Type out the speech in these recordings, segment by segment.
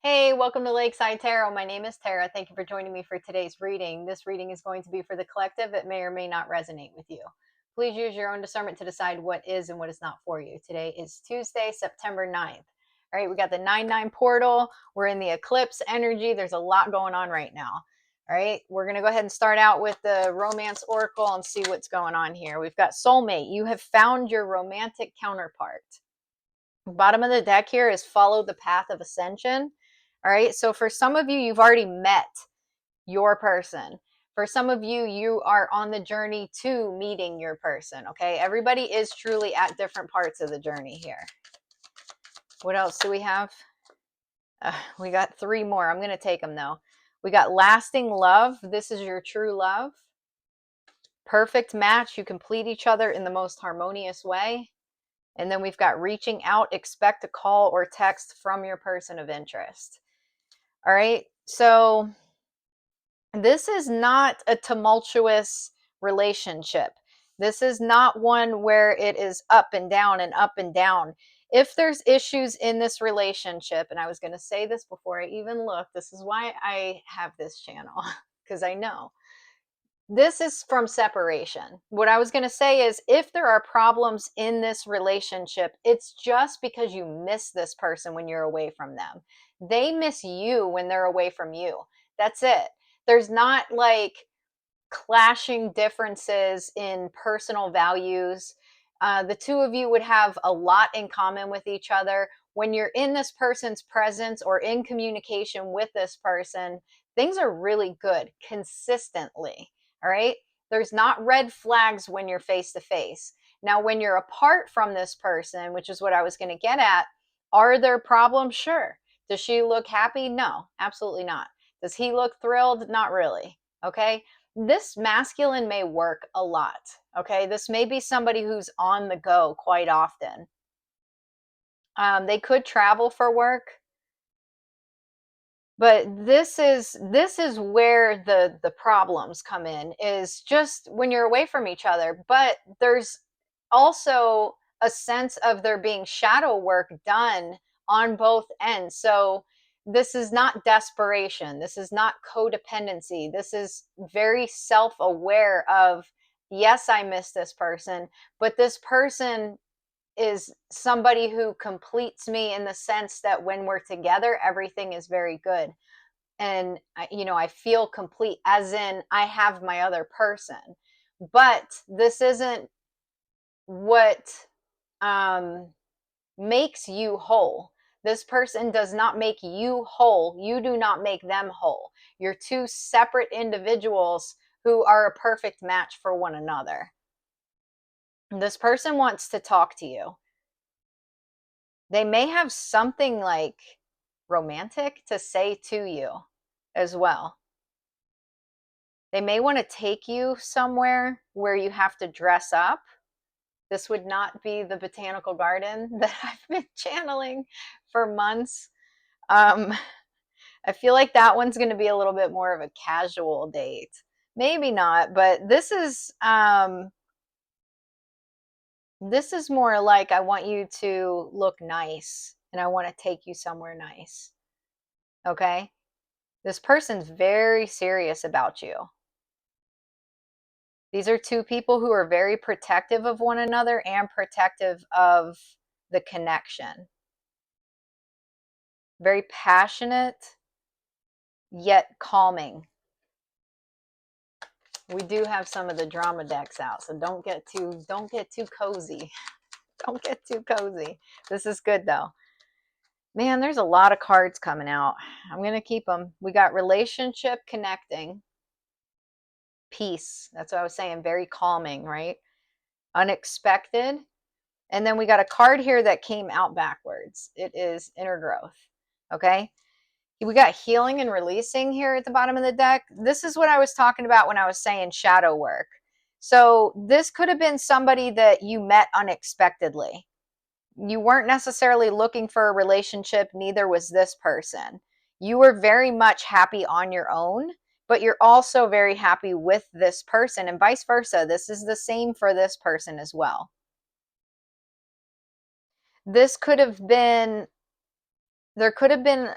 Hey, welcome to Lakeside Tarot. My name is Tara. Thank you for joining me for today's reading. This reading is going to be for the collective. It may or may not resonate with you. Please use your own discernment to decide what is and what is not for you. Today is Tuesday, September 9th. All right, we got the 9/9 portal. We're in the eclipse energy. There's a lot going on right now. All right, we're going to go ahead and start out with the romance oracle and see what's going on here. We've got soulmate. You have found your romantic counterpart. Bottom of the deck here is follow the path of ascension. All right, so for some of you, you've already met your person. For some of you, you are on the journey to meeting your person. Okay, everybody is truly at different parts of the journey here. What else do we have? We got three more. I'm going to take them though. We got lasting love. This is your true love. Perfect match. You complete each other in the most harmonious way. And then we've got reaching out. Expect a call or text from your person of interest. All right. So this is not a tumultuous relationship. This is not one where it is up and down and up and down. If there's issues in this relationship, and I was going to say this before I even looked, this is why I have this channel, because I know. This is from separation. What I was going to say is if there are problems in this relationship, it's just because you miss this person when you're away from them. They miss you when they're away from you. That's it. There's not like clashing differences in personal values. The two of you would have a lot in common with each other. When you're in this person's presence or in communication with this person, things are really good consistently. All right. There's not red flags when you're face to face. Now, when you're apart from this person, which is what I was going to get at, are there problems? Sure. Does she look happy? No, absolutely not. Does he look thrilled? Not really. Okay. This masculine may work a lot. Okay. This may be somebody who's on the go quite often. They could travel for work, but this is where the problems come in, is just when you're away from each other. But there's also a sense of there being shadow work done on both ends. So this is not desperation, this is not codependency, this is very self-aware of, yes, I miss this person, but this person is somebody who completes me in the sense that when we're together, everything is very good. And, I feel complete, as in I have my other person. But this isn't what makes you whole. This person does not make you whole. You do not make them whole. You're two separate individuals who are a perfect match for one another. This person wants to talk to you. They may have something like romantic to say to you as well. They may want to take you somewhere where you have to dress up. This would not be the botanical garden that I've been channeling for months. I feel like that one's going to be a little bit more of a casual date. Maybe not, but this is more like I want you to look nice and I want to take you somewhere nice. Okay? This person's very serious about you. These are two people who are very protective of one another and protective of the connection. Very passionate, yet calming. We do have some of the drama decks out, so don't get too cozy. Don't get too cozy. This is good though. Man, there's a lot of cards coming out. I'm going to keep them. We got relationship connecting. Peace. That's what I was saying. Very calming, right? Unexpected. And then we got a card here that came out backwards. It is inner growth. Okay. We got healing and releasing here at the bottom of the deck. This is what I was talking about when I was saying shadow work. So this could have been somebody that you met unexpectedly. You weren't necessarily looking for a relationship, neither was this person. You were very much happy on your own, but you're also very happy with this person, and vice versa. This is the same for this person as well. This could have been, there could have been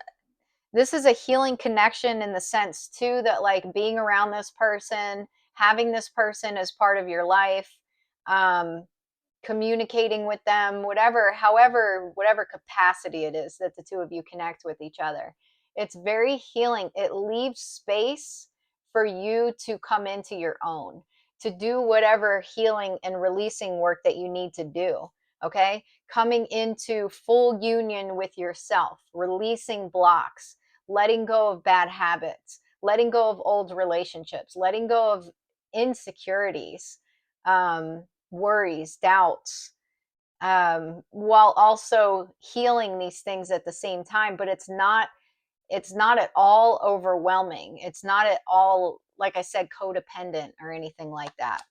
this is a healing connection in the sense too that like being around this person, having this person as part of your life, um, communicating with them, whatever capacity it is that the two of you connect with each other. It's very healing. It leaves space for you to come into your own, to do whatever healing and releasing work that you need to do. Okay. Coming into full union with yourself, releasing blocks, letting go of bad habits, letting go of old relationships, letting go of insecurities, worries, doubts, while also healing these things at the same time. But it's not at all overwhelming. It's not at all, like I said, codependent or anything like that.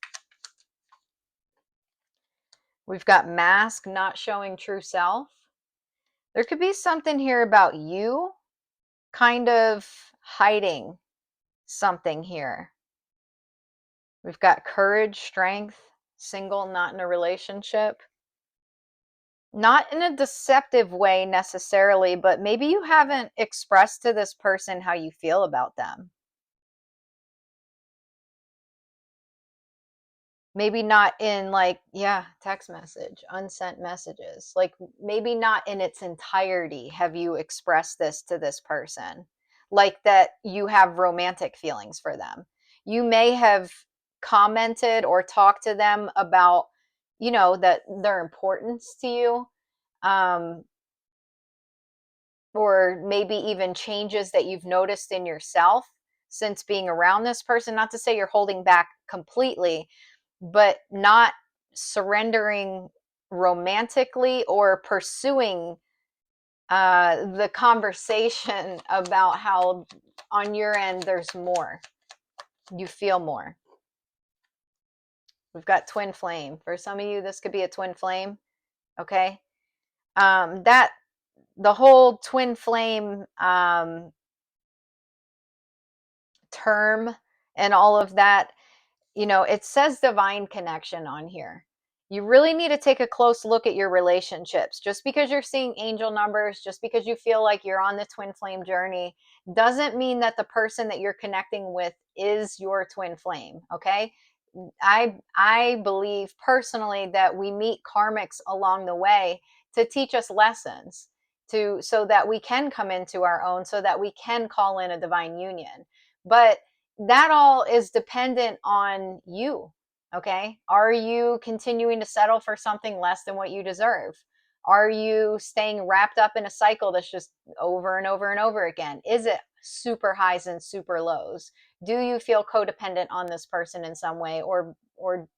We've got mask, not showing true self. There could be something here about you kind of hiding something here. We've got courage, strength, single, not in a relationship. Not in a deceptive way necessarily, but maybe you haven't expressed to this person how you feel about them. Maybe not in like, yeah, text message, unsent messages. Like maybe not in its entirety have you expressed this to this person. Like that you have romantic feelings for them. You may have commented or talked to them about, that their importance to you. Um, or maybe even changes that you've noticed in yourself since being around this person. Not to say you're holding back completely, but not surrendering romantically or pursuing the conversation about how on your end there's more. You feel more. We've got twin flame. For some of you, this could be a twin flame. Okay. That the whole twin flame term and all of that, it says divine connection on here. You really need to take a close look at your relationships. Just because you're seeing angel numbers, just because you feel like you're on the twin flame journey, doesn't mean that the person that you're connecting with is your twin flame. Okay. I believe personally that we meet karmics along the way to teach us lessons, so that we can come into our own, so that we can call in a divine union. But that all is dependent on you. Okay. Are you continuing to settle for something less than what you deserve? Are you staying wrapped up in a cycle that's just over and over and over again? Is it super highs and super lows? Do you feel codependent on this person in some way, or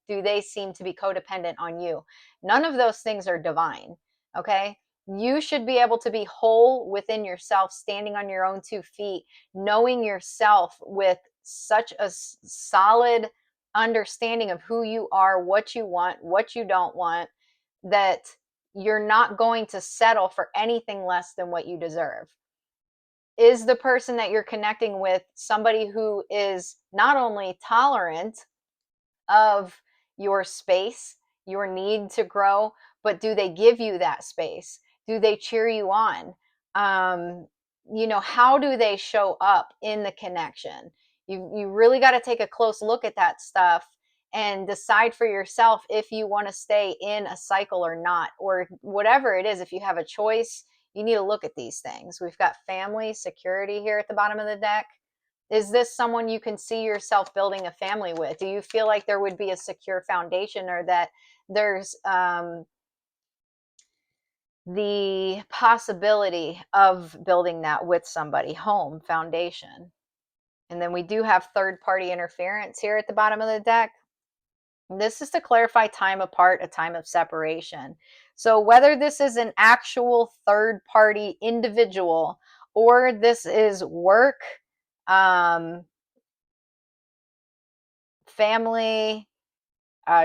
do they seem to be codependent on you? None of those things are divine. Okay. You should be able to be whole within yourself, standing on your own 2 feet, knowing yourself with such a solid understanding of who you are, what you want, what you don't want, that you're not going to settle for anything less than what you deserve. Is the person that you're connecting with somebody who is not only tolerant of your space, your need to grow, but do they give you that space? Do they cheer you on? How do they show up in the connection? You really got to take a close look at that stuff and decide for yourself if you want to stay in a cycle or not, or whatever it is. If you have a choice, you need to look at these things. We've got family, security here at the bottom of the deck. Is this someone you can see yourself building a family with? Do you feel like there would be a secure foundation, or that there's the possibility of building that with somebody? Home, foundation. And then we do have third party interference here at the bottom of the deck. This is to clarify time apart, a time of separation. So whether this is an actual third party individual, or this is work, family,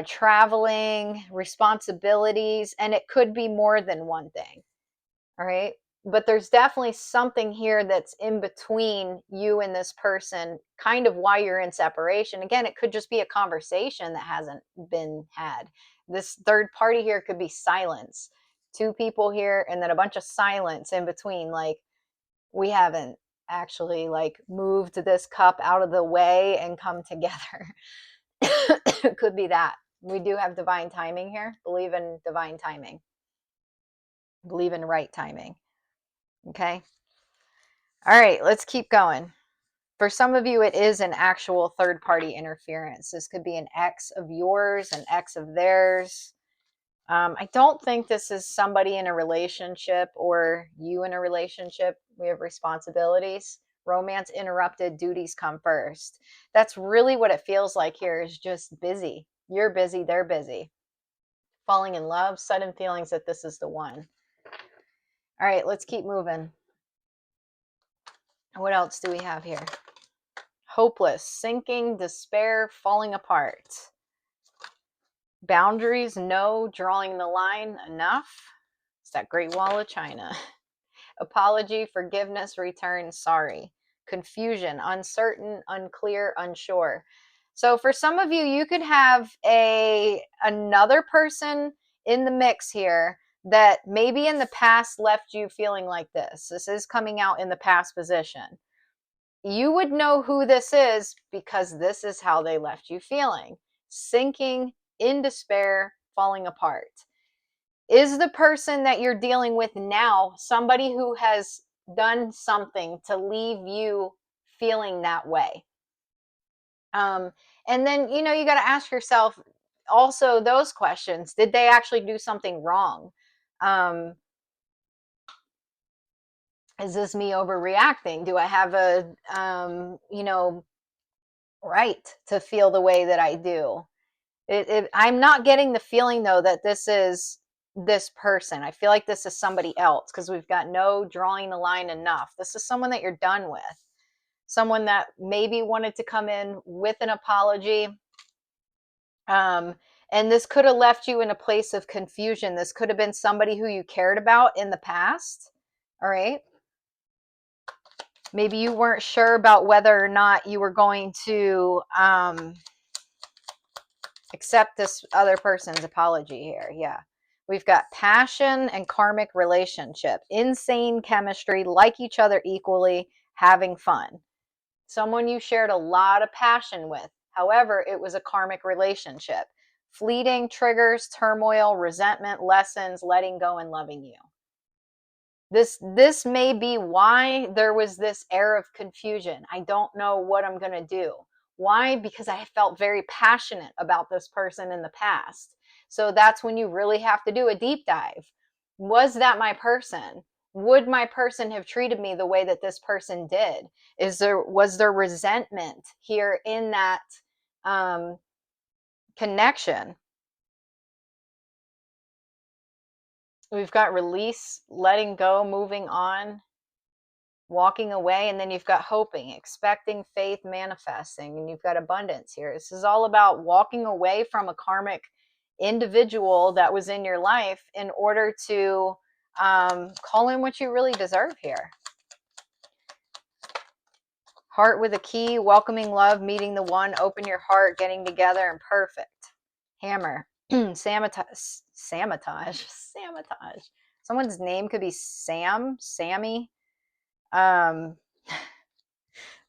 traveling, responsibilities, and it could be more than one thing. All right. But there's definitely something here that's in between you and this person, kind of why you're in separation. Again, it could just be a conversation that hasn't been had. This third party here could be silence. Two people here, and then a bunch of silence in between. Like, we haven't actually like moved this cup out of the way and come together. It could be that. We do have divine timing here. Believe in divine timing. Believe in right timing. Okay. All right, let's keep going. For some of you, it is an actual third-party interference. This could be an ex of yours, an ex of theirs. I don't think this is somebody in a relationship or you in a relationship. We have responsibilities. Romance interrupted, duties come first. That's really what it feels like here, is just busy. You're busy, they're busy. Falling in love, sudden feelings that this is the one. All right, let's keep moving. What else do we have here? Hopeless, sinking, despair, falling apart. Boundaries, no. Drawing the line, enough. It's that Great Wall of China. Apology, forgiveness, return, sorry. Confusion, uncertain, unclear, unsure. So for some of you, you could have another person in the mix here that maybe in the past left you feeling like this. This is coming out in the past position. You would know who this is because this is how they left you feeling. Sinking, in despair, falling apart. Is the person that you're dealing with now somebody who has done something to leave you feeling that way? And then, you got to ask yourself also those questions. Did they actually do something wrong? Is this me overreacting? Do I have a, right to feel the way that I do? I'm not getting the feeling, though, that this is this person. I feel like this is somebody else because we've got no, drawing the line, enough. This is someone that you're done with. Someone that maybe wanted to come in with an apology. And this could have left you in a place of confusion. This could have been somebody who you cared about in the past. All right. Maybe you weren't sure about whether or not you were going to accept this other person's apology here. Yeah. We've got passion and karmic relationship, insane chemistry, like each other equally, having fun. Someone you shared a lot of passion with. However, it was a karmic relationship. Fleeting triggers, turmoil, resentment, lessons, letting go, and loving you. This may be why there was this air of confusion. I don't know what I'm going to do. Why? Because I felt very passionate about this person in the past. So that's when you really have to do a deep dive. Was that my person? Would my person have treated me the way that this person did? Was there resentment here in that connection? We've got release, letting go, moving on, walking away, and then you've got hoping, expecting, faith, manifesting, and you've got abundance here. This is all about walking away from a karmic individual that was in your life in order to call in what you really deserve here. Heart with a key, welcoming love, meeting the one, open your heart, getting together, and perfect. Hammer. Sabotage. Someone's name could be Sam, Sammy. That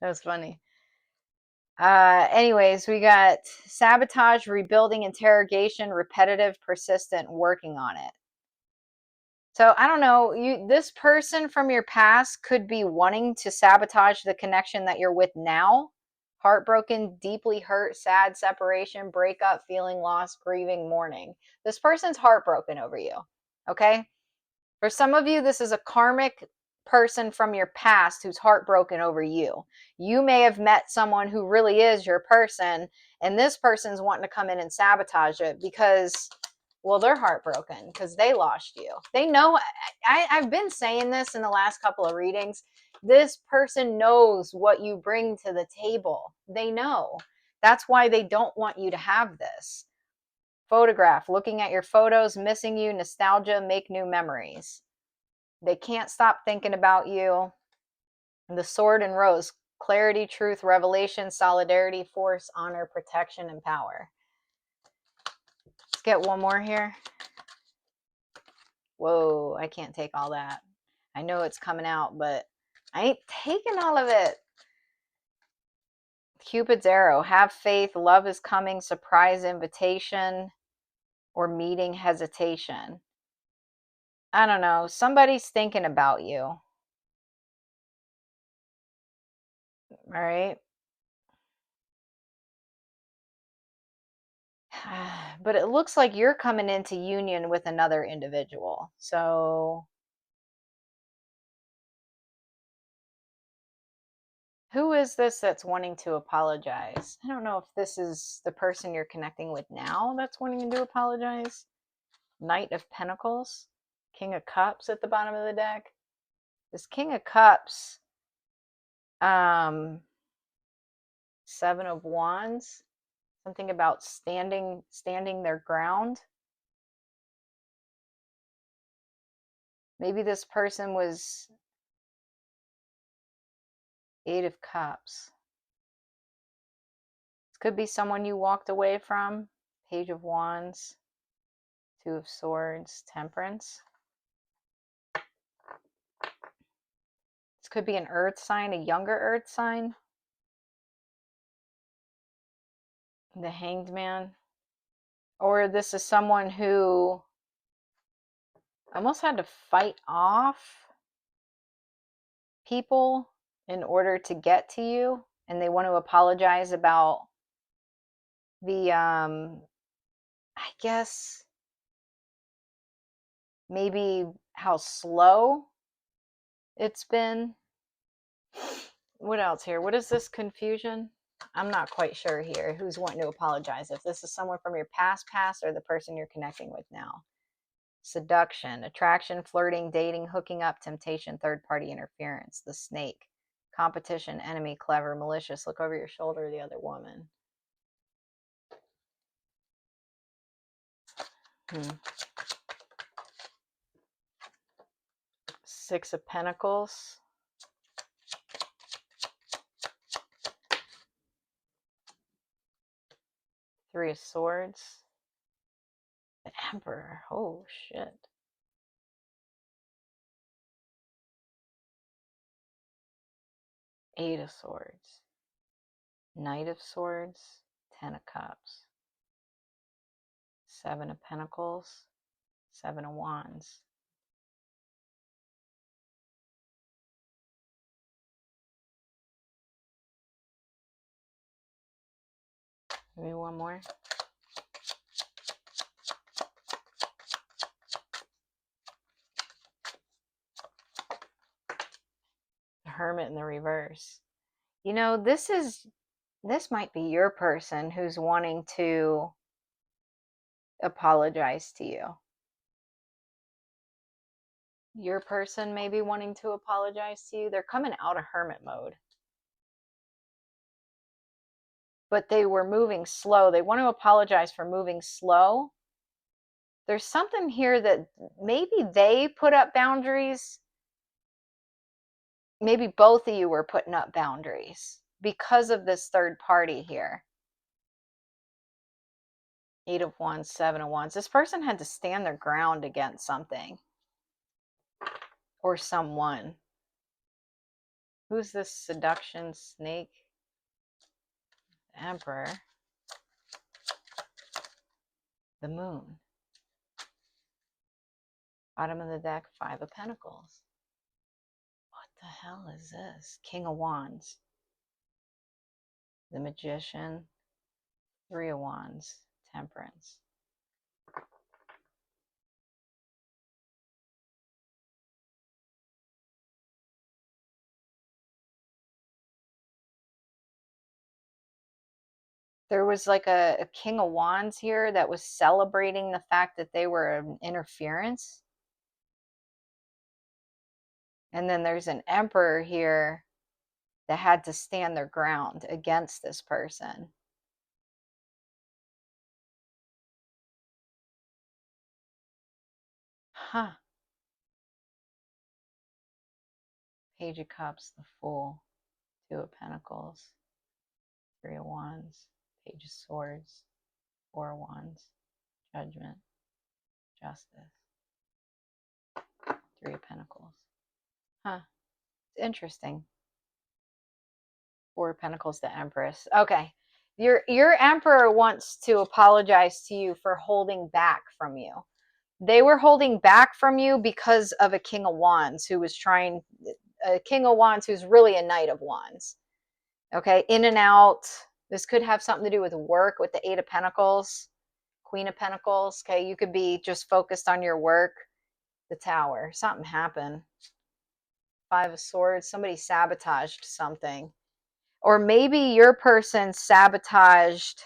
was funny. Anyways, we got sabotage, rebuilding, interrogation, repetitive, persistent, working on it. So I don't know, this person from your past could be wanting to sabotage the connection that you're with now. Heartbroken, deeply hurt, sad, separation, breakup, feeling lost, grieving, mourning. This person's heartbroken over you. Okay? For some of you, this is a karmic person from your past who's heartbroken over you. You may have met someone who really is your person, and this person's wanting to come in and sabotage it because, well, they're heartbroken because they lost you. They know, I've been saying this in the last couple of readings. This person knows what you bring to the table. They know. That's why they don't want you to have this. Photograph, looking at your photos, missing you, nostalgia, make new memories. They can't stop thinking about you. The sword and rose, clarity, truth, revelation, solidarity, force, honor, protection, and power. Let's get one more here. Whoa, I can't take all that. I know it's coming out, but I ain't taking all of it. Cupid's arrow. Have faith. Love is coming. Surprise invitation or meeting hesitation. I don't know. Somebody's thinking about you. All right. But it looks like you're coming into union with another individual. So who is this that's wanting to apologize? I don't know if this is the person you're connecting with now that's wanting to apologize. Knight of Pentacles, King of Cups at the bottom of the deck. This King of Cups, Seven of Wands, something about standing their ground. Maybe this person was Eight of Cups. This could be someone you walked away from. Page of Wands, Two of Swords, Temperance. This could be an earth sign, a younger earth sign. The Hanged Man. Or this is someone who almost had to fight off people in order to get to you, and they want to apologize about the I guess maybe how slow it's been. What else here? What is this confusion? I'm not quite sure here who's wanting to apologize. If this is someone from your past or the person you're connecting with now. Seduction, attraction, flirting, dating, hooking up, temptation, third-party interference. The Snake, competition, enemy, clever, malicious. Look over your shoulder, the other woman. Six of Pentacles. Three of Swords. The Emperor. Oh, shit. Eight of Swords. Knight of Swords. Ten of Cups. Seven of Pentacles. Seven of Wands. Maybe one more. The Hermit in the reverse. You know, this might be your person who's wanting to apologize to you. Your person may be wanting to apologize to you. They're coming out of hermit mode. But they were moving slow. They want to apologize for moving slow. There's something here that maybe they put up boundaries. Maybe both of you were putting up boundaries because of this third party here. Eight of Wands, Seven of Wands. This person had to stand their ground against something or someone. Who's this seduction snake? The Emperor. The Moon. Bottom of the deck, Five of Pentacles. What the hell is this? King of Wands. The Magician. Three of Wands. Temperance. There was like a King of Wands here that was celebrating the fact that they were an interference. And then there's an Emperor here that had to stand their ground against this person. Huh. Page of Cups, the Fool. Two of Pentacles. Three of Wands. Page of Swords. Four of Wands. Judgment. Justice. Three of Pentacles. Huh. It's interesting. Four of Pentacles, the Empress. Okay. Your Emperor wants to apologize to you for holding back from you. They were holding back from you because of a King of Wands who was trying, a King of Wands who's really a Knight of Wands. Okay, in and out. This could have something to do with work, with the Eight of Pentacles, Queen of Pentacles. Okay, you could be just focused on your work. The Tower. Something happened. Five of Swords. Somebody sabotaged something. Or maybe your person sabotaged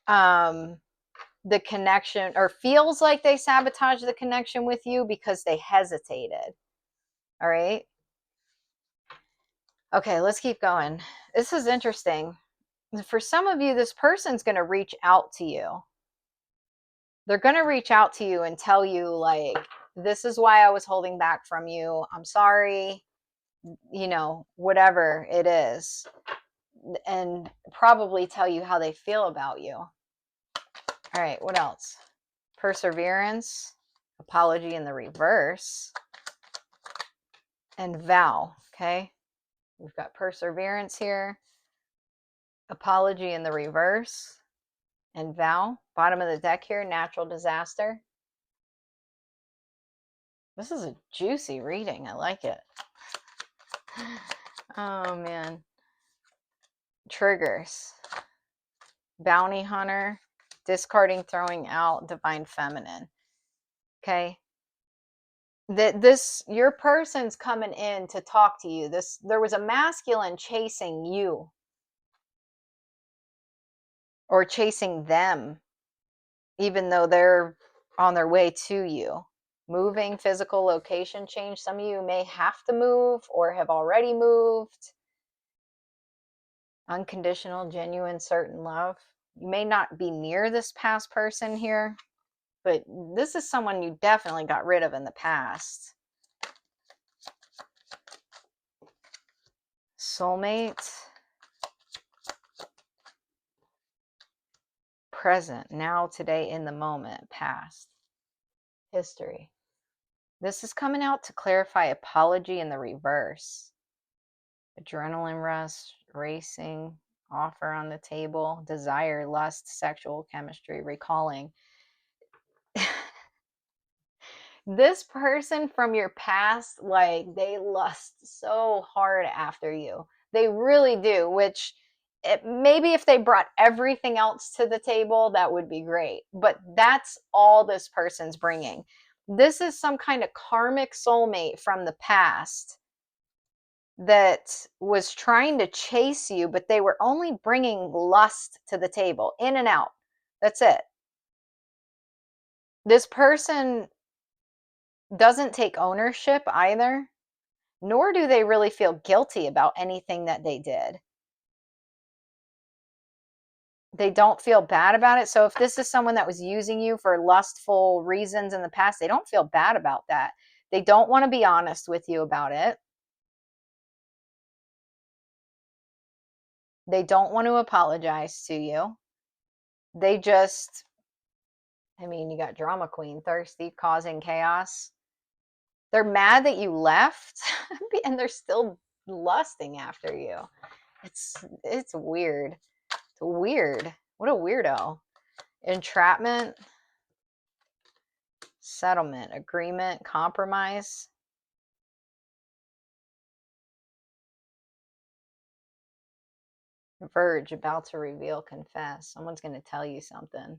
the connection, or feels like they sabotaged the connection with you because they hesitated. All right. Okay, let's keep going. This is interesting. For some of you, this person's going to reach out to you. They're going to reach out to you and tell you, like, this is why I was holding back from you. I'm sorry. You know, whatever it is. And probably tell you how they feel about you. All right, what else? Perseverance, apology in the reverse, and vow. Okay, we've got perseverance here, apology in the reverse, and vow. Bottom of the deck here, natural disaster. This is a juicy reading. I like it. Oh man. Triggers. Bounty hunter, discarding, throwing out, divine feminine. Okay. This, your person's coming in to talk to you. There was a masculine chasing you or chasing them, even though they're on their way to you. Moving, physical location change. Some of you may have to move or have already moved. Unconditional, genuine, certain love. You may not be near this past person here, but this is someone you definitely got rid of in the past. Soulmate. Present, now, today, in the moment. Past. History. This is coming out to clarify apology in the reverse. Adrenaline rush, racing, offer on the table, desire, lust, sexual chemistry, recalling. This person from your past, like, they lust so hard after you. They really do, which maybe if they brought everything else to the table, that would be great. But that's all this person's bringing. This is some kind of karmic soulmate from the past that was trying to chase you, but they were only bringing lust to the table, in and out. That's it. This person doesn't take ownership either, nor do they really feel guilty about anything that they did. They don't feel bad about it. So if this is someone that was using you for lustful reasons in the past, they don't feel bad about that. They don't want to be honest with you about it. They don't want to apologize to you. They just, I mean, you got drama queen, thirsty, causing chaos. They're mad that you left and they're still lusting after you. It's weird. It's weird. What a weirdo. Entrapment, settlement, agreement, compromise. Verge, about to reveal, confess. Someone's going to tell you something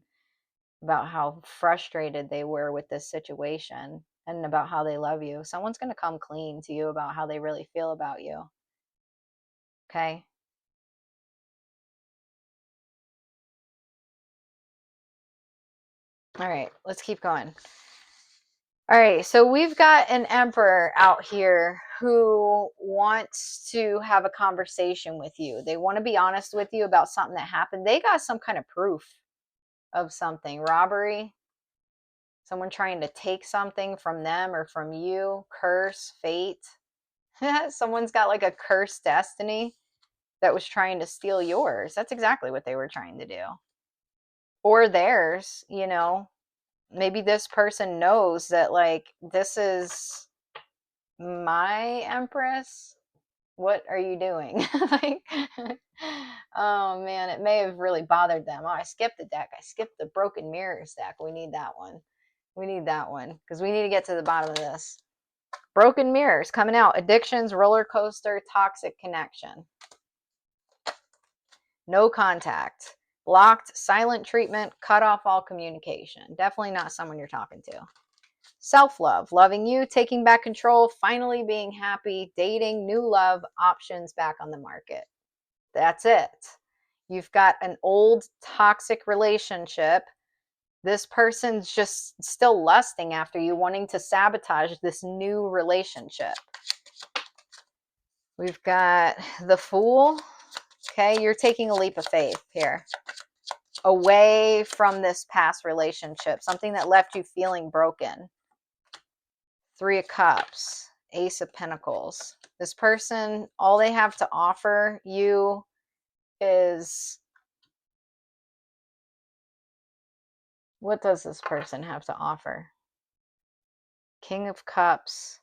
about how frustrated they were with this situation and about how they love you. Someone's going to come clean to you about how they really feel about you. Okay? All right, let's keep going. All right, so we've got an emperor out here who wants to have a conversation with you. They want to be honest with you about something that happened. They got some kind of proof of something. Robbery, someone trying to take something from them or from you. Curse, fate. Someone's got like a cursed destiny that was trying to steal yours. That's exactly what they were trying to do. Or theirs, you know. Maybe this person knows that, like, this is My Empress, what are you doing? Like, oh man, it may have really bothered them. Oh, I skipped the deck. I skipped the Broken Mirrors deck. We need that one. We need that one because we need to get to the bottom of this. Broken Mirrors coming out. Addictions, roller coaster, toxic connection. No contact. Blocked, silent treatment, cut off all communication. Definitely not someone you're talking to. Self-love, loving you, taking back control, finally being happy, dating, new love, options back on the market. That's it. You've got an old toxic relationship. This person's just still lusting after you, wanting to sabotage this new relationship. We've got the Fool. Okay, you're taking a leap of faith here. Away from this past relationship, something that left you feeling broken. Three of Cups, Ace of Pentacles. This person, all they have to offer you is, what does this person have to offer? King of Cups,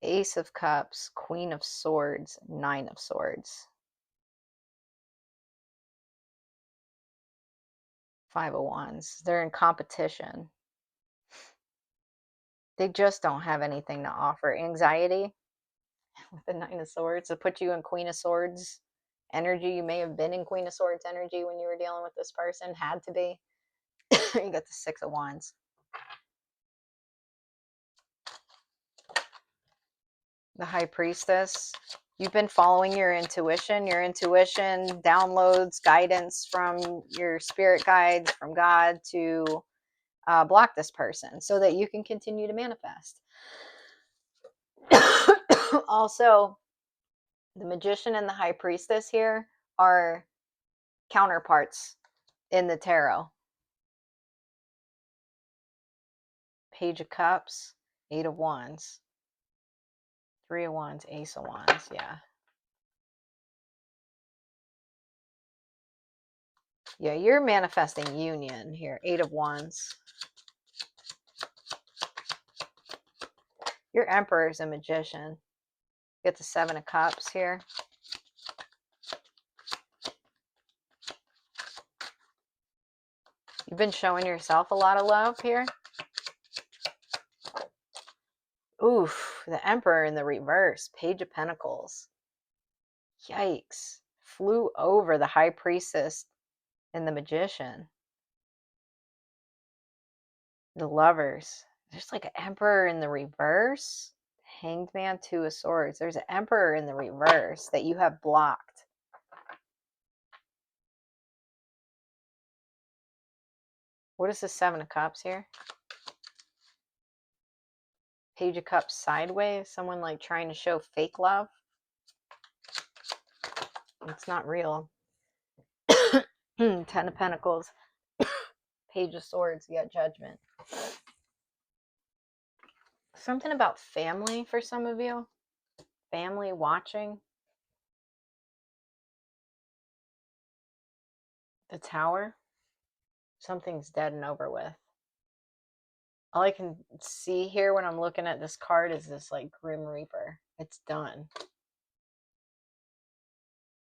Ace of Cups, Queen of Swords, Nine of Swords. Five of Wands. They're in competition. They just don't have anything to offer. Anxiety with the Nine of Swords to put you in Queen of Swords energy. You may have been in Queen of Swords energy when you were dealing with this person. Had to be. You got the Six of Wands. The High Priestess. You've been following your intuition. Your intuition downloads guidance from your spirit guides, from God, to block this person so that you can continue to manifest. Also, the Magician and the High Priestess here are counterparts in the tarot. Page of Cups, Eight of Wands, Three of Wands, Ace of Wands. Yeah. Yeah, you're manifesting union here. Eight of Wands. Your Emperor is a magician. Get the Seven of Cups here. You've been showing yourself a lot of love here. Oof, the Emperor in the reverse. Page of Pentacles. Yikes. Flew over the High Priestess and the Magician. The Lovers. There's like an Emperor in the reverse. Hanged Man, Two of Swords. There's an Emperor in the reverse that you have blocked. What is the Seven of Cups here? Page of Cups sideways. Someone like trying to show fake love. It's not real. Ten of Pentacles. Page of Swords. You got Judgment. Something about family for some of you. Family watching. The Tower. Something's dead and over with. All I can see here when I'm looking at this card is this like Grim Reaper. It's done.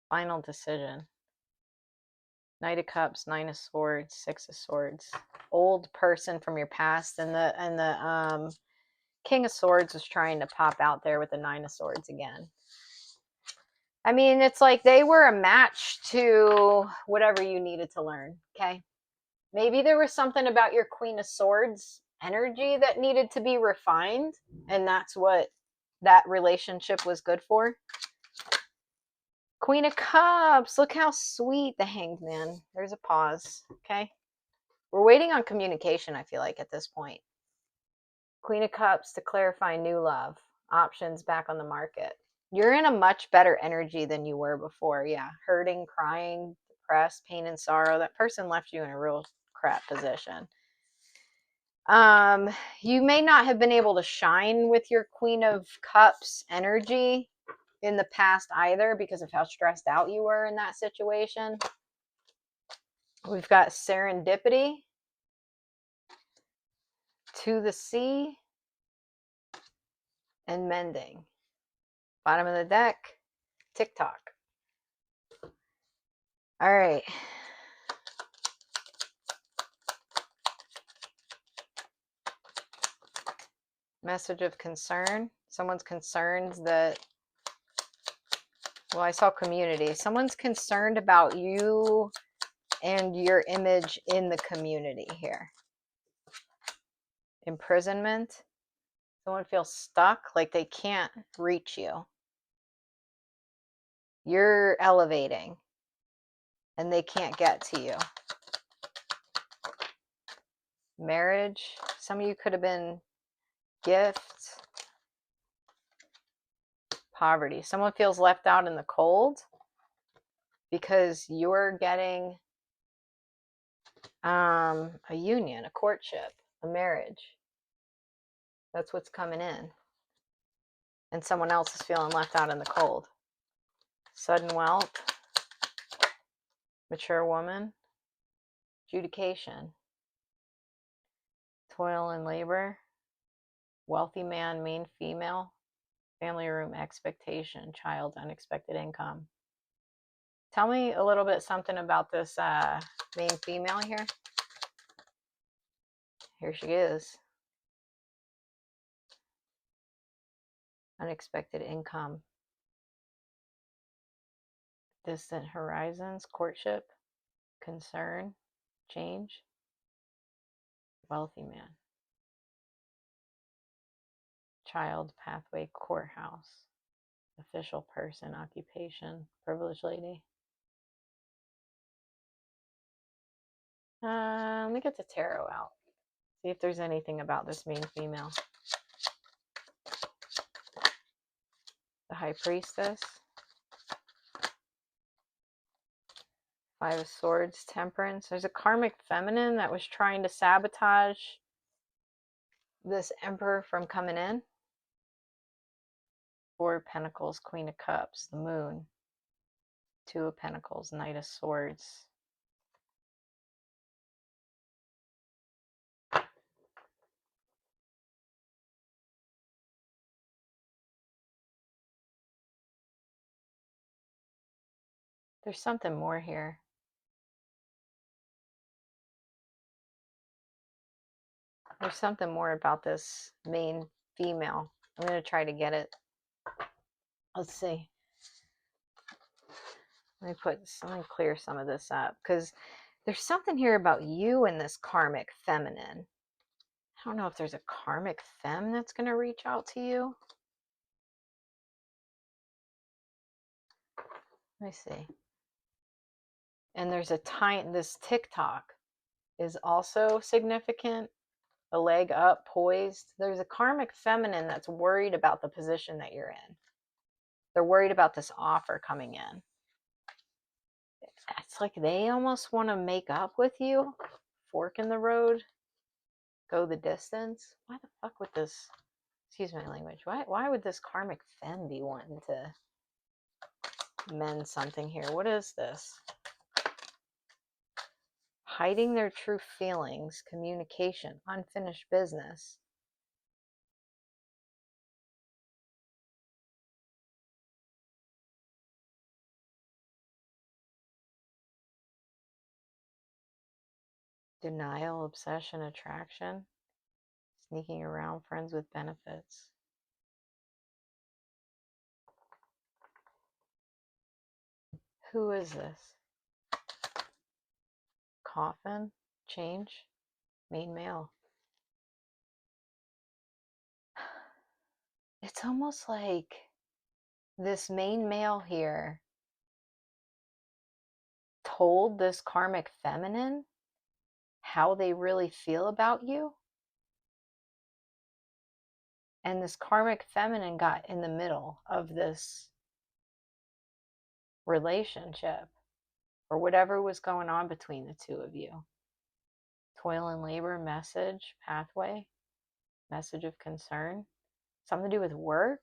Final decision. Knight of Cups, Nine of Swords, Six of Swords. Old person from your past, and the King of Swords was trying to pop out there with the Nine of Swords again. I mean, it's like they were a match to whatever you needed to learn, okay? Maybe there was something about your Queen of Swords energy that needed to be refined, and that's what that relationship was good for. Queen of Cups. Look how sweet the Hanged Man. There's a pause, okay? We're waiting on communication, I feel like, at this point. Queen of Cups to clarify new love. Options back on the market. You're in a much better energy than you were before. Yeah. Hurting, crying, depressed, pain and sorrow. That person left you in a real crap position. You may not have been able to shine with your Queen of Cups energy in the past either because of how stressed out you were in that situation. We've got Serendipity. To the Sea. and mending. Bottom of the deck, TikTok. All right. Message of concern. Someone's concerned that, well, I saw community. Someone's concerned about you and your image in the community here. Imprisonment. Someone feels stuck, like they can't reach you. You're elevating and they can't get to you. Marriage. Some of you could have been gifts. Poverty. Someone feels left out in the cold because you're getting a union, a courtship, a marriage. That's what's coming in. And someone else is feeling left out in the cold. Sudden wealth. Mature woman. Adjudication. Toil and labor. Wealthy man, mean female. Family room, expectation. Child, unexpected income. Tell me a little bit something about this main female here. Here she is. Unexpected income. Distant horizons, courtship, concern, change. Wealthy man. Child, pathway, courthouse. Official person, occupation, privileged lady. Let me get the tarot out. See if there's anything about this main female. The High Priestess. Five of Swords, Temperance. There's a karmic feminine that was trying to sabotage this Emperor from coming in. Four of Pentacles, Queen of Cups, the Moon. Two of Pentacles, Knight of Swords. There's something more here. There's something more about this main female. I'm going to try to get it. Let's see. Let me clear some of this up, because there's something here about you and this karmic feminine. I don't know if there's a karmic femme that's going to reach out to you. Let me see. And there's this TikTok is also significant. A leg up, poised. There's a karmic feminine that's worried about the position that you're in. They're worried about this offer coming in. It's like they almost want to make up with you. Fork in the road. Go the distance. Why the fuck would this, excuse my language, why would this karmic femme be wanting to mend something here? What is this? Hiding their true feelings, communication, unfinished business. Denial, obsession, attraction. Sneaking around, friends with benefits. Who is this? Coffin, change, main male. It's almost like this main male here told this karmic feminine how they really feel about you. And this karmic feminine got in the middle of this relationship or whatever was going on between the two of you. Toil and labor, message, pathway, message of concern. Something to do with work.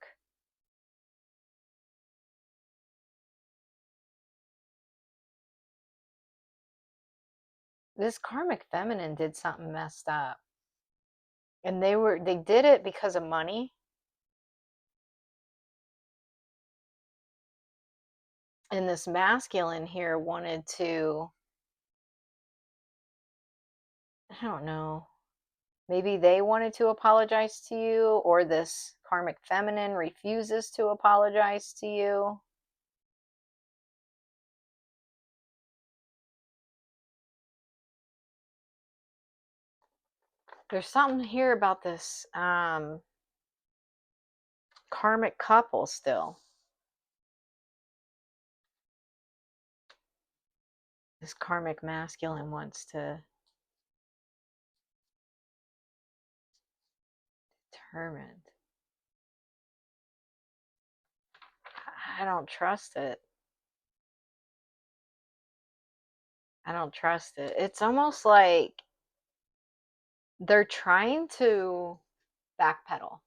This karmic feminine did something messed up. And they did it because of money. And this masculine here wanted to, I don't know, maybe they wanted to apologize to you, or this karmic feminine refuses to apologize to you. There's something here about this karmic couple still. This karmic masculine wants to determine. I don't trust it. I don't trust it. It's almost like they're trying to backpedal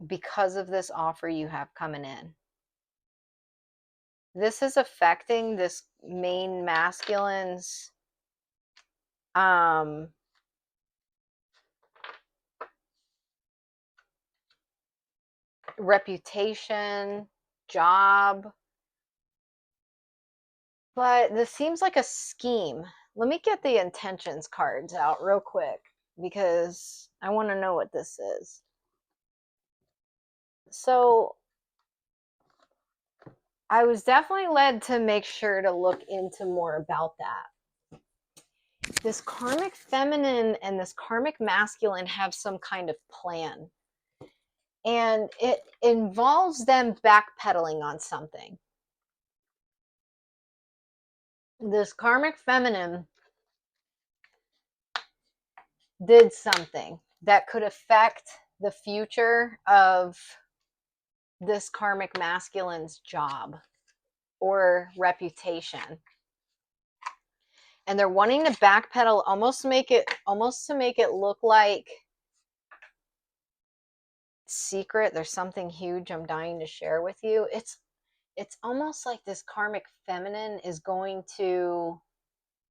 because of this offer you have coming in. This is affecting this main masculine's reputation, job. But this seems like a scheme. Let me get the intentions cards out real quick because I want to know what this is. So I was definitely led to make sure to look into more about that. This karmic feminine and this karmic masculine have some kind of plan. And it involves them backpedaling on something. This karmic feminine did something that could affect the future of this karmic masculine's job or reputation. And they're wanting to backpedal almost to make it look like secret. There's something huge I'm dying to share with you. It's almost like this karmic feminine is going to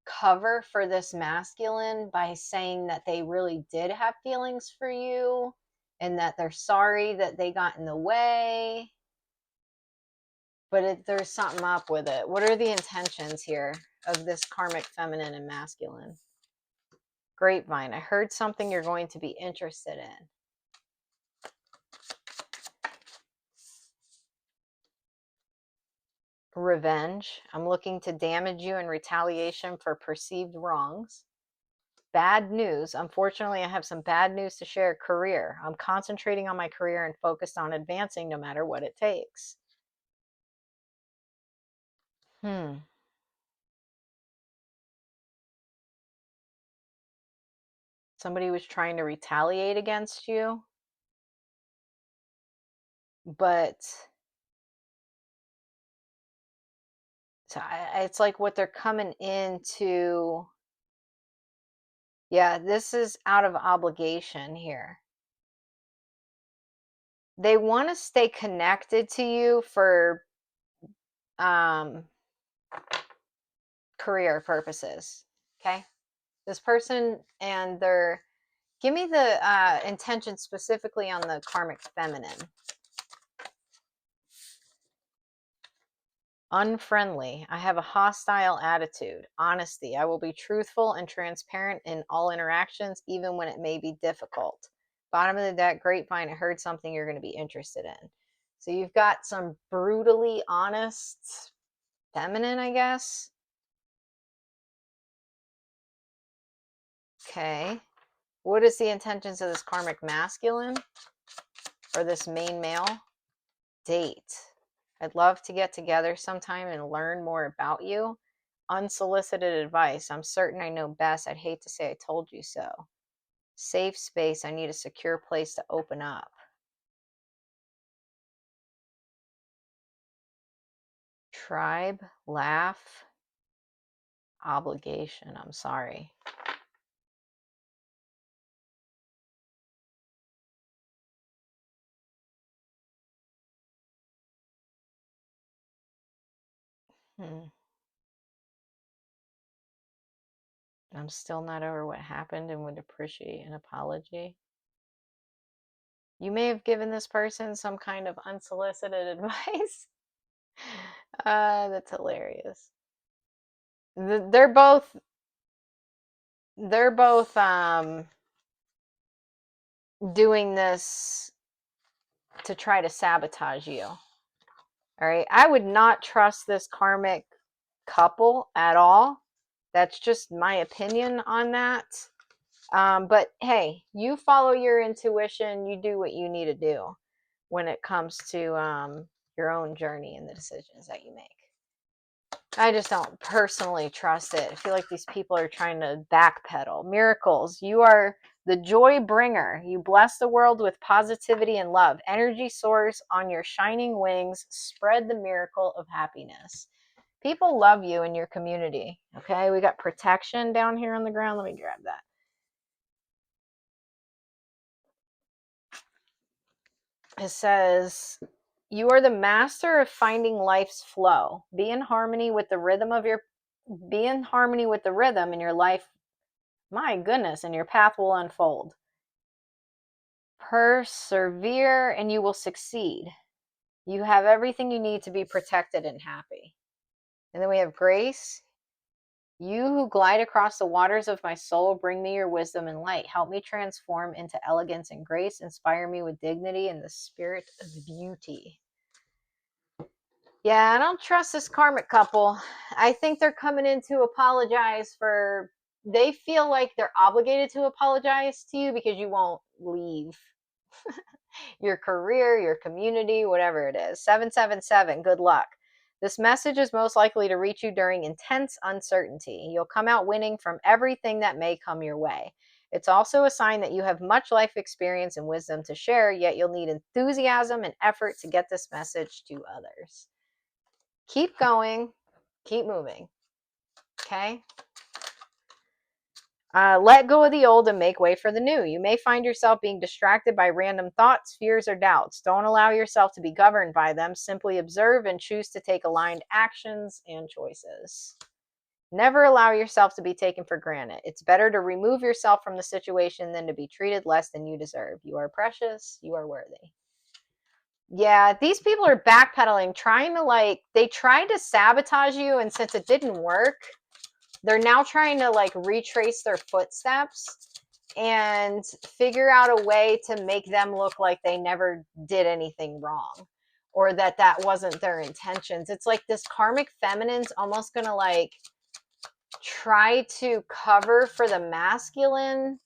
cover for this masculine by saying that they really did have feelings for you and that they're sorry that they got in the way. But there's something up with it. What are the intentions here of this karmic feminine and masculine? Grapevine. I heard something you're going to be interested in. Revenge. I'm looking to damage you in retaliation for perceived wrongs. Bad news. Unfortunately, I have some bad news to share. Career. I'm concentrating on my career and focused on advancing no matter what it takes. Somebody was trying to retaliate against you, but so it's like what they're coming into. Yeah, this is out of obligation here. They want to stay connected to you for career purposes. Okay, this person and their, give me the intention specifically on the karmic feminine. Unfriendly. I have a hostile attitude. Honesty. I will be truthful and transparent in all interactions, even when it may be difficult. Bottom of the deck, grapevine. I heard something you're going to be interested in. So you've got some brutally honest feminine, I guess. Okay. What is the intentions of this karmic masculine or this main male? Date. I'd love to get together sometime and learn more about you. Unsolicited advice. I'm certain I know best. I'd hate to say I told you so. Safe space. I need a secure place to open up. Tribe. Laugh. Obligation. I'm sorry. I'm still not over what happened and would appreciate an apology. You may have given this person some kind of unsolicited advice. That's hilarious. They're both doing this to try to sabotage you. All right. I would not trust this karmic couple at all. That's just my opinion on that. But hey, you follow your intuition, you do what you need to do when it comes to your own journey and the decisions that you make. I just don't personally trust it. I feel like these people are trying to backpedal. Miracles, you are the joy bringer. You bless the world with positivity and love. Energy soars on your shining wings. Spread the miracle of happiness. People love you in your community. Okay, we got protection down here on the ground. Let me grab that. It says, you are the master of finding life's flow. Be in harmony with the rhythm in your life. My goodness, and your path will unfold. Persevere and you will succeed. You have everything you need to be protected and happy. And then we have grace. You who glide across the waters of my soul, bring me your wisdom and light. Help me transform into elegance and grace. Inspire me with dignity and the spirit of beauty. Yeah, I don't trust this karmic couple. I think they're coming in to apologize for, they feel like they're obligated to apologize to you because you won't leave your career, your community, whatever it is. 777, good luck. This message is most likely to reach you during intense uncertainty. You'll come out winning from everything that may come your way. It's also a sign that you have much life experience and wisdom to share, yet you'll need enthusiasm and effort to get this message to others. Keep going, keep moving. Okay? Let go of the old and make way for the new. You may find yourself being distracted by random thoughts, fears, or doubts. Don't allow yourself to be governed by them. Simply observe and choose to take aligned actions and choices. Never allow yourself to be taken for granted. It's better to remove yourself from the situation than to be treated less than you deserve. You are precious. You are worthy. Yeah, these people are backpedaling, trying to they tried to sabotage you, and since it didn't work, they're now trying to retrace their footsteps and figure out a way to make them look like they never did anything wrong, or that wasn't their intentions. It's like this karmic feminine's almost gonna try to cover for the masculine,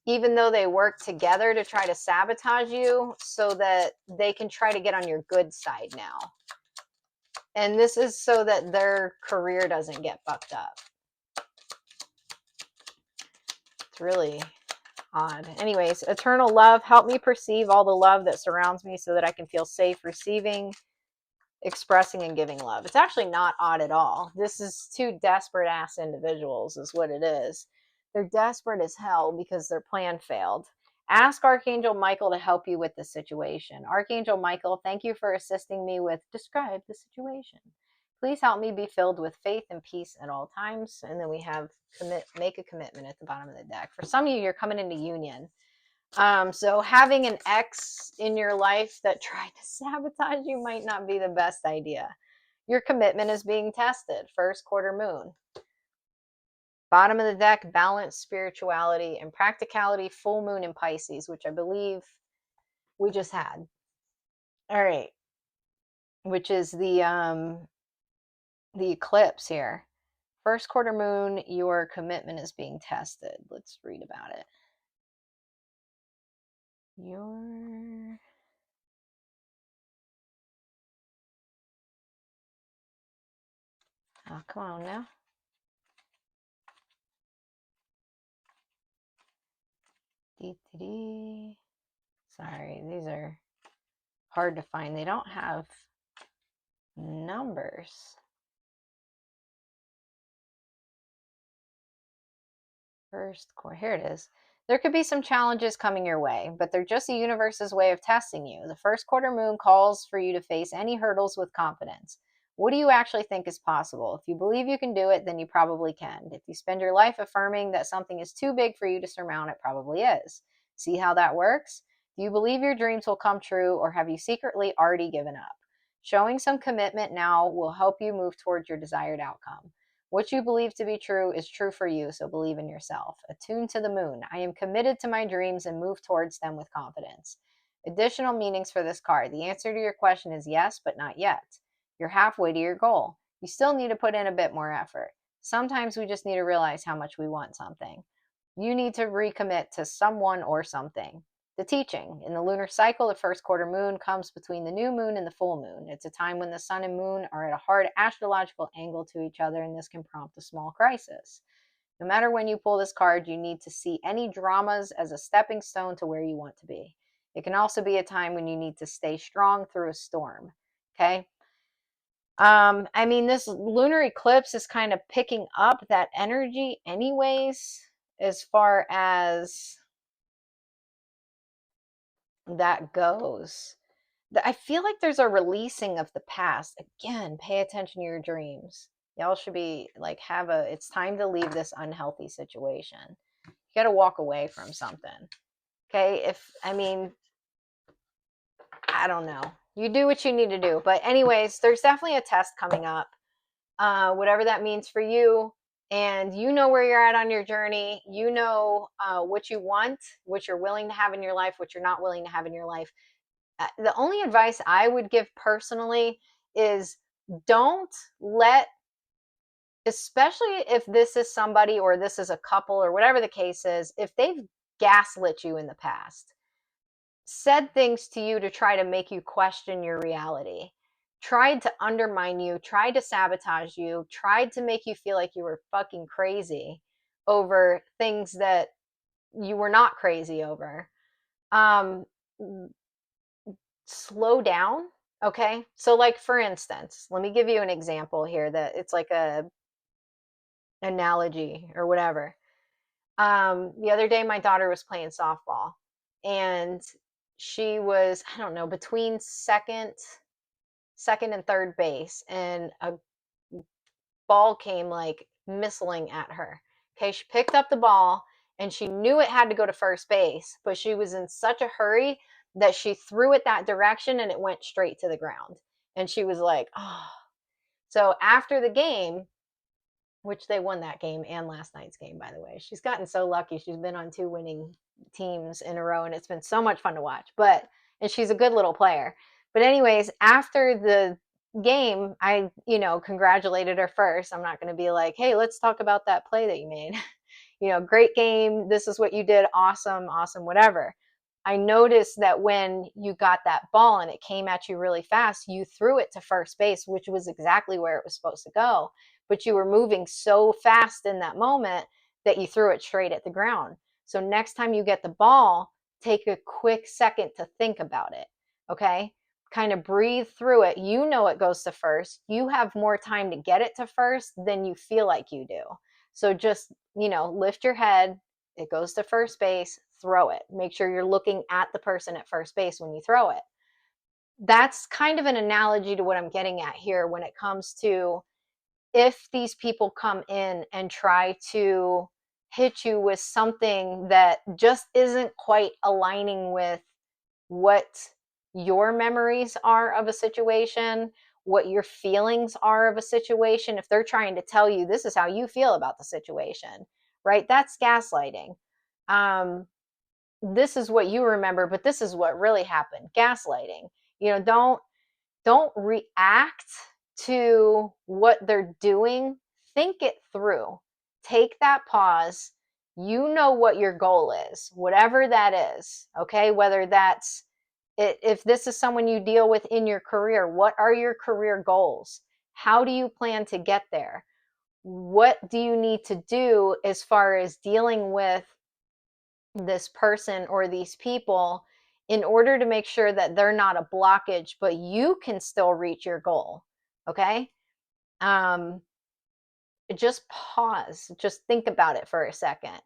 even though they work together to try to sabotage you so that they can try to get on your good side now. And this is so that their career doesn't get fucked up. It's really odd. Anyways, eternal love, help me perceive all the love that surrounds me so that I can feel safe receiving, expressing, and giving love. It's actually not odd at all. This is two desperate ass individuals is what it is. They're desperate as hell because their plan failed. Ask Archangel Michael to help you with the situation. Archangel Michael, thank you for assisting me with describe the situation. Please help me be filled with faith and peace at all times. And then we have make a commitment at the bottom of the deck. For some of you, you're coming into union. So having an ex in your life that tried to sabotage you might not be the best idea. Your commitment is being tested. First quarter moon. Bottom of the deck, balance, spirituality, and practicality, full moon in Pisces, which I believe we just had. All right. Which is the eclipse here. First quarter moon, your commitment is being tested. Let's read about it. Oh, come on now. Sorry, these are hard to find. They don't have numbers. First quarter, here it is. There could be some challenges coming your way, but they're just the universe's way of testing you. The first quarter moon calls for you to face any hurdles with confidence. What do you actually think is possible? If you believe you can do it, then you probably can. If you spend your life affirming that something is too big for you to surmount, it probably is. See how that works? Do you believe your dreams will come true, or have you secretly already given up? Showing some commitment now will help you move towards your desired outcome. What you believe to be true is true for you, so believe in yourself. Attuned to the moon. I am committed to my dreams and move towards them with confidence. Additional meanings for this card. The answer to your question is yes, but not yet. You're halfway to your goal. You still need to put in a bit more effort. Sometimes we just need to realize how much we want something. You need to recommit to someone or something. The teaching. In the lunar cycle, the first quarter moon comes between the new moon and the full moon. It's a time when the sun and moon are at a hard astrological angle to each other, and this can prompt a small crisis. No matter when you pull this card, you need to see any dramas as a stepping stone to where you want to be. It can also be a time when you need to stay strong through a storm. Okay? I mean, this lunar eclipse is kind of picking up that energy anyways, as far as that goes. I feel like there's a releasing of the past. Again, pay attention to your dreams. Y'all should be like, it's time to leave this unhealthy situation. You got to walk away from something. Okay. I mean, I don't know. You do what you need to do. But, anyways, there's definitely a test coming up, whatever that means for you. And you know where you're at on your journey. You know what you want, what you're willing to have in your life, what you're not willing to have in your life. The only advice I would give personally is don't let, especially if this is somebody or this is a couple or whatever the case is, if they've gaslit you in the past, said things to you to try to make you question your reality, tried to undermine you, tried to sabotage you, tried to make you feel like you were fucking crazy over things that you were not crazy over. Um, Slow down. Okay. So, like, for instance, let me give you an example here that it's like a analogy or whatever. The other day, my daughter was playing softball, and she was, I don't know, between second and third base, and a ball came like missiling at her. Okay, she picked up the ball and she knew it had to go to first base, but she was in such a hurry that she threw it that direction and it went straight to the ground. And she was like, oh. So after the game, which they won that game and last night's game, by the way. She's gotten so lucky. She's been on 2 winning teams in a row, and it's been so much fun to watch. And she's a good little player. But anyways, after the game, I, congratulated her first. I'm not going to be like, hey, let's talk about that play that you made. Great game. This is what you did. Awesome, awesome, whatever. I noticed that when you got that ball and it came at you really fast, you threw it to first base, which was exactly where it was supposed to go. But you were moving so fast in that moment that you threw it straight at the ground. So next time you get the ball, take a quick second to think about it. Okay. Kind of breathe through it. You know it goes to first. You have more time to get it to first than you feel like you do. So just, lift your head. It goes to first base, throw it. Make sure you're looking at the person at first base when you throw it. That's kind of an analogy to what I'm getting at here when it comes to if these people come in and try to hit you with something that just isn't quite aligning with what your memories are of a situation, what your feelings are of a situation, if they're trying to tell you this is how you feel about the situation, right? That's gaslighting. This is what you remember, but this is what really happened. Gaslighting. Don't react to what they're doing. Think it through. Take that pause. You know what your goal is, whatever that is. Okay, whether that's if this is someone you deal with in your career, what are your career goals? How do you plan to get there? What do you need to do as far as dealing with this person or these people in order to make sure that they're not a blockage, but you can still reach your goal? Okay. Just pause, just think about it for a second.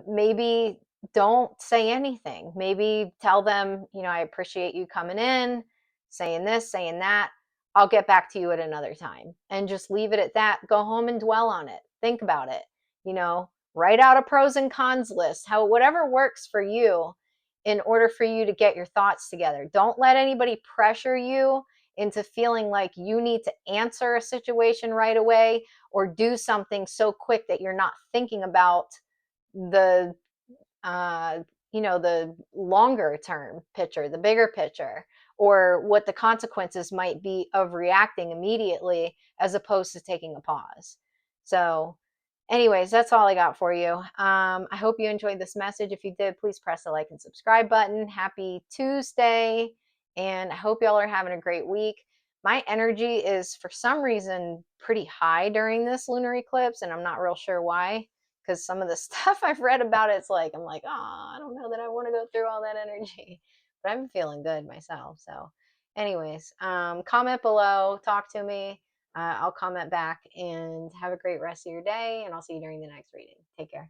Maybe don't say anything. Maybe tell them, I appreciate you coming in, saying this, saying that. I'll get back to you at another time, and just leave it at that. Go home and dwell on it. Think about it. Write out a pros and cons list, whatever works for you in order for you to get your thoughts together. Don't let anybody pressure you into feeling like you need to answer a situation right away or do something so quick that you're not thinking about the uh, the longer term picture, the bigger picture, or what the consequences might be of reacting immediately as opposed to taking a pause. So, anyways, that's all I got for you. I hope you enjoyed this message. If you did, please press the like and subscribe button. Happy Tuesday, and I hope y'all are having a great week. My energy is, for some reason, pretty high during this lunar eclipse, and I'm not real sure why, because some of the stuff I've read about it, I'm like, oh, I don't know that I want to go through all that energy, but I'm feeling good myself. So, anyways, comment below, talk to me. I'll comment back, and have a great rest of your day, and I'll see you during the next reading. Take care.